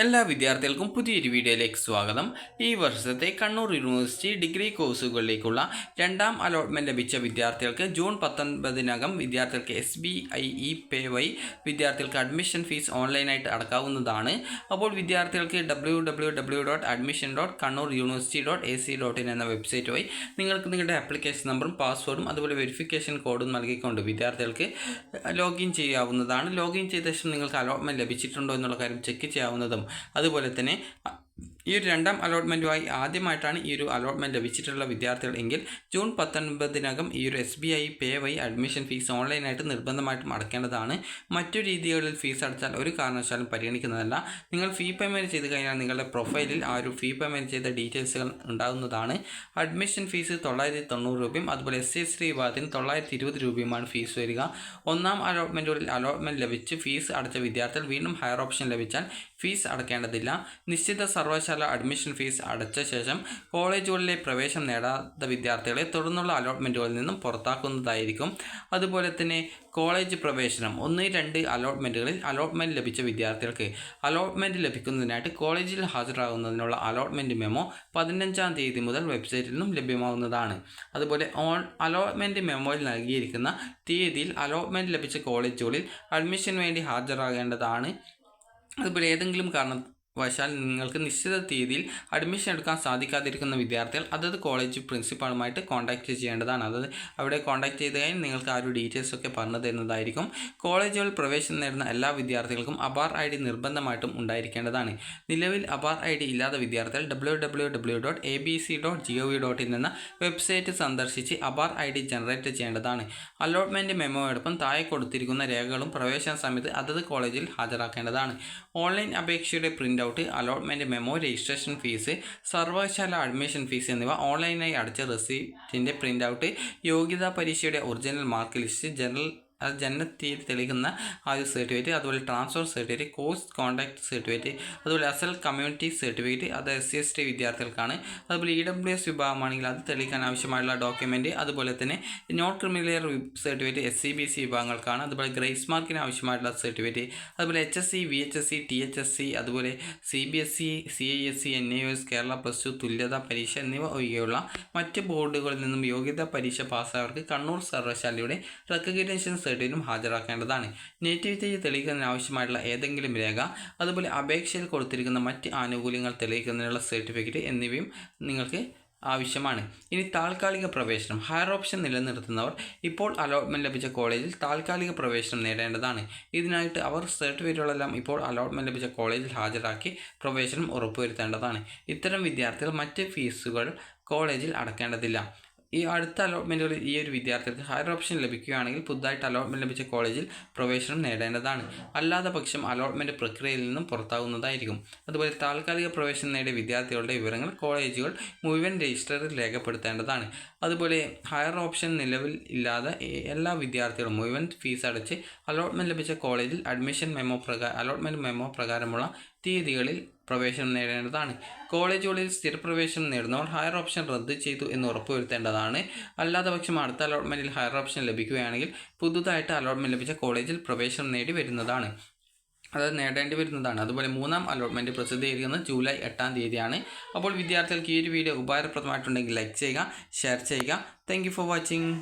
എല്ലാ വിദ്യാർത്ഥികൾക്കും പുതിയൊരു വീഡിയോയിലേക്ക് സ്വാഗതം. ഈ വർഷത്തെ കണ്ണൂർ യൂണിവേഴ്സിറ്റി ഡിഗ്രി കോഴ്സുകളിലേക്കുള്ള രണ്ടാം അലോട്ട്മെൻറ്റ് ലഭിച്ച വിദ്യാർത്ഥികൾക്ക് ജൂൺ 19 വിദ്യാർത്ഥികൾക്ക് SBIE പേ വഴി വിദ്യാർത്ഥികൾക്ക് അഡ്മിഷൻ ഫീസ് ഓൺലൈനായിട്ട് അടക്കാവുന്നതാണ്. അപ്പോൾ വിദ്യാർത്ഥികൾക്ക് www.admission.kannur.university.ac.in എന്ന വെബ്സൈറ്റ് വഴി നിങ്ങൾക്ക് നിങ്ങളുടെ ആപ്ലിക്കേഷൻ നമ്പറും പാസ്വേഡും അതുപോലെ വെരിഫിക്കേഷൻ കോഡും നൽകിക്കൊണ്ട് വിദ്യാർത്ഥികൾക്ക് ലോഗിൻ ചെയ്യാവുന്നതാണ്. ലോഗിൻ ചെയ്ത ശേഷം നിങ്ങൾക്ക് അലോട്ട്മെൻറ്റ് ലഭിച്ചിട്ടുണ്ടോ എന്നുള്ള കാര്യം ചെക്ക് ചെയ്യാവുന്നതും അതുപോലെ തന്നെ ഈ ഒരു രണ്ടാം അലോട്ട്മെൻറ്റുമായി ആദ്യമായിട്ടാണ് ഈ ഒരു അലോട്ട്മെൻറ്റ് ലഭിച്ചിട്ടുള്ള വിദ്യാർത്ഥികൾ എങ്കിൽ ജൂൺ 19 ഈ ഒരു SBI പേ വഴി അഡ്മിഷൻ ഫീസ് ഓൺലൈനായിട്ട് നിർബന്ധമായിട്ടും അടയ്ക്കേണ്ടതാണ്. മറ്റു രീതികളിൽ ഫീസ് അടച്ചാൽ ഒരു കാരണവശാലും പരിഗണിക്കുന്നതല്ല. നിങ്ങൾ ഫീ പേയ്മെൻറ്റ് ചെയ്ത് കഴിഞ്ഞാൽ നിങ്ങളുടെ പ്രൊഫൈലിൽ ആ ഒരു ഫീ പേയ്മെൻറ്റ് ചെയ്ത ഡീറ്റെയിൽസുകൾ ഉണ്ടാകുന്നതാണ്. അഡ്മിഷൻ ഫീസ് 990 രൂപയും അതുപോലെ SC/ST വിഭാഗത്തിന് 920 രൂപയുമാണ് ഫീസ് വരിക. ഒന്നാം അലോട്ട്മെൻറ്റുകളിൽ അലോട്ട്മെൻറ്റ് ലഭിച്ച് ഫീസ് അടച്ച വിദ്യാർത്ഥികൾ വീണ്ടും ഹയർ ഓപ്ഷൻ ലഭിച്ചാൽ ഫീസ് അടയ്ക്കേണ്ടതില്ല. നിശ്ചിത സർവകലാശാല അഡ്മിഷൻ ഫീസ് അടച്ച ശേഷം കോളേജുകളിലെ പ്രവേശനം നേടാത്ത വിദ്യാർത്ഥികളെ തുടർന്നുള്ള അലോട്ട്മെൻറ്റുകളിൽ നിന്നും പുറത്താക്കുന്നതായിരിക്കും. അതുപോലെ തന്നെ കോളേജ് പ്രവേശനം 1-2 അലോട്ട്മെൻറ്റുകളിൽ അലോട്ട്മെൻറ്റ് ലഭിച്ച വിദ്യാർത്ഥികൾക്ക് അലോട്ട്മെൻറ്റ് ലഭിക്കുന്നതിനായിട്ട് കോളേജിൽ ഹാജരാകുന്നതിനുള്ള അലോട്ട്മെൻറ്റ് മെമ്മോ 15-ാം തീയതി മുതൽ വെബ്സൈറ്റിൽ നിന്നും ലഭ്യമാവുന്നതാണ്. അതുപോലെ അലോട്ട്മെൻറ്റ് മെമ്മോയിൽ നൽകിയിരിക്കുന്ന തീയതിയിൽ അലോട്ട്മെൻറ്റ് ലഭിച്ച കോളേജുകളിൽ അഡ്മിഷന് വേണ്ടി ഹാജരാകേണ്ടതാണ്. അതുപോലെ ഏതെങ്കിലും കാരണവശാൽ നിങ്ങൾക്ക് നിശ്ചിത തീയതിയിൽ അഡ്മിഷൻ എടുക്കാൻ സാധിക്കാതിരിക്കുന്ന വിദ്യാർത്ഥികൾ അതത് കോളേജ് പ്രിൻസിപ്പാളുമായിട്ട് കോൺടാക്റ്റ് ചെയ്യേണ്ടതാണ്. അതായത് അവിടെ കോൺടാക്റ്റ് ചെയ്ത് കഴിഞ്ഞാൽ നിങ്ങൾക്ക് ആ ഒരു ഡീറ്റെയിൽസൊക്കെ പറഞ്ഞു തരുന്നതായിരിക്കും. കോളേജുകളിൽ പ്രവേശനം നേടുന്ന എല്ലാ വിദ്യാർത്ഥികൾക്കും അബാർ ID നിർബന്ധമായിട്ടും ഉണ്ടായിരിക്കേണ്ടതാണ്. നിലവിൽ അബാർ ID ഇല്ലാത്ത വിദ്യാർത്ഥികൾ www.abc.gov.in എന്ന വെബ്സൈറ്റ് സന്ദർശിച്ച് അബാർ ID ജനറേറ്റ് ചെയ്യേണ്ടതാണ്. അലോട്ട്മെൻറ്റ് മെമ്മോയോടൊപ്പം താഴെ കൊടുത്തിരിക്കുന്ന രേഖകളും പ്രവേശന സമയത്ത് അതത് കോളേജിൽ ഹാജരാക്കേണ്ടതാണ്. ഓൺലൈൻ അപേക്ഷയുടെ print out, allotment memo, registration fees, സർവകലാശാല അഡ്മിഷൻ ഫീസ് എന്നിവ ഓൺലൈനായി അടച്ച റെസിപ്റ്റിൻ്റെ പ്രിൻ്റ് ഔട്ട്, യോഗ്യതാ പരീക്ഷയുടെ ഒറിജിനൽ മാർക്ക് ലിസ്റ്റ്, ജനനത്തീയതി തെളിയിക്കുന്ന ആ ഒരു സർട്ടിഫിക്കറ്റ്, അതുപോലെ transfer certificate, course contact certificate, അതുപോലെ അസൽ കമ്മ്യൂണിറ്റി സർട്ടിഫിക്കറ്റ്, അത് SC/ST വിദ്യാർത്ഥികൾക്കാണ്. അതുപോലെ EWS വിഭാഗമാണെങ്കിൽ അത് തെളിയിക്കാൻ ആവശ്യമായുള്ള ഡോക്യുമെൻറ്റ്, അതുപോലെ തന്നെ നോൺ ക്രിമിനൽ സർട്ടിഫിക്കറ്റ് SCBC വിഭാഗങ്ങൾക്കാണ്. അതുപോലെ ഗ്രേസ് മാർക്കിന് ആവശ്യമായിട്ടുള്ള സർട്ടിഫിക്കറ്റ്, അതുപോലെ HSC, VHSC, THSC, അതുപോലെ CBSE, CISE, NIOS, കേരള +2 തുല്യതാ പരീക്ഷ എന്നിവ ഒഴികെയുള്ള മറ്റ് ബോർഡുകളിൽ നിന്നും യോഗ്യതാ പരീക്ഷ പാസ്സായവർക്ക് കണ്ണൂർ സർവകലാശാലയുടെ റെക്കഗ്നേഷൻ സർട്ടിഫിക്കറ്റും ഹാജരാക്കേണ്ടതാണ്. നേറ്റിവിറ്റി തെളിയിക്കുന്നതിന് ആവശ്യമായിട്ടുള്ള ഏതെങ്കിലും രേഖ, അതുപോലെ അപേക്ഷയിൽ കൊടുത്തിരിക്കുന്ന മറ്റ് ആനുകൂല്യങ്ങൾ തെളിയിക്കുന്നതിനുള്ള സർട്ടിഫിക്കറ്റ് എന്നിവയും നിങ്ങൾക്ക് ആവശ്യമാണ്. ഇനി താൽക്കാലിക പ്രവേശനം. ഹയർ ഓപ്ഷൻ നിലനിർത്തുന്നവർ ഇപ്പോൾ അലോട്ട്മെൻറ്റ് ലഭിച്ച കോളേജിൽ താൽക്കാലിക പ്രവേശനം നേടേണ്ടതാണ്. ഇതിനായിട്ട് അവർ സർട്ടിഫിക്കറ്റുകളെല്ലാം ഇപ്പോൾ അലോട്ട്മെൻറ്റ് ലഭിച്ച കോളേജിൽ ഹാജരാക്കി പ്രവേശനം ഉറപ്പുവരുത്തേണ്ടതാണ്. ഇത്തരം വിദ്യാർത്ഥികൾ മറ്റ് ഫീസുകൾ കോളേജിൽ അടക്കേണ്ടതില്ല. ഈ അടുത്ത അലോട്ട്മെൻറ്റുകളിൽ ഈ ഒരു വിദ്യാർത്ഥികൾക്ക് ഹയർ ഓപ്ഷൻ ലഭിക്കുകയാണെങ്കിൽ പുതുതായിട്ട് അലോട്ട്മെൻറ്റ് ലഭിച്ച കോളേജിൽ പ്രവേശനം നേടേണ്ടതാണ്. അല്ലാത്ത പക്ഷം അലോട്ട്മെൻറ്റ് പ്രക്രിയയിൽ നിന്നും പുറത്താകുന്നതായിരിക്കും. അതുപോലെ താൽക്കാലിക പ്രവേശനം നേടിയ വിദ്യാർത്ഥികളുടെ വിവരങ്ങൾ കോളേജുകൾ മുഴുവൻ രജിസ്റ്ററിൽ രേഖപ്പെടുത്തേണ്ടതാണ്. അതുപോലെ ഹയർ ഓപ്ഷൻ നിലവിൽ ഇല്ലാതെ എല്ലാ വിദ്യാർത്ഥികളും മുഴുവൻ ഫീസ് അടച്ച് അലോട്ട്മെൻറ്റ് ലഭിച്ച കോളേജിൽ അലോട്ട്മെൻറ്റ് മെമ്മോ പ്രകാരമുള്ള തീയതികളിൽ പ്രവേശനം നേടേണ്ടതാണ്. കോളേജുകളിൽ സ്ഥിരപ്രവേശനം നേടുന്നവർ ഹയർ ഓപ്ഷൻ റദ്ദ് ചെയ്തു എന്ന് ഉറപ്പുവരുത്തേണ്ടതാണ്. അല്ലാത്ത പക്ഷം അടുത്ത അലോട്ട്മെൻറ്റിൽ ഹയർ ഓപ്ഷൻ ലഭിക്കുകയാണെങ്കിൽ പുതുതായിട്ട് അലോട്ട്മെൻറ്റ് ലഭിച്ച കോളേജിൽ പ്രവേശനം നേടേണ്ടി വരുന്നതാണ്. അതുപോലെ മൂന്നാം അലോട്ട്മെൻറ്റ് പ്രസിദ്ധീകരിക്കുന്നത് ജൂലൈ 8-ാം തീയതിയാണ്. അപ്പോൾ വിദ്യാർത്ഥികൾക്ക് ഈ ഒരു വീഡിയോ ഉപകാരപ്രദമായിട്ടുണ്ടെങ്കിൽ ലൈക്ക് ചെയ്യുക, ഷെയർ ചെയ്യുക. Thank you for watching.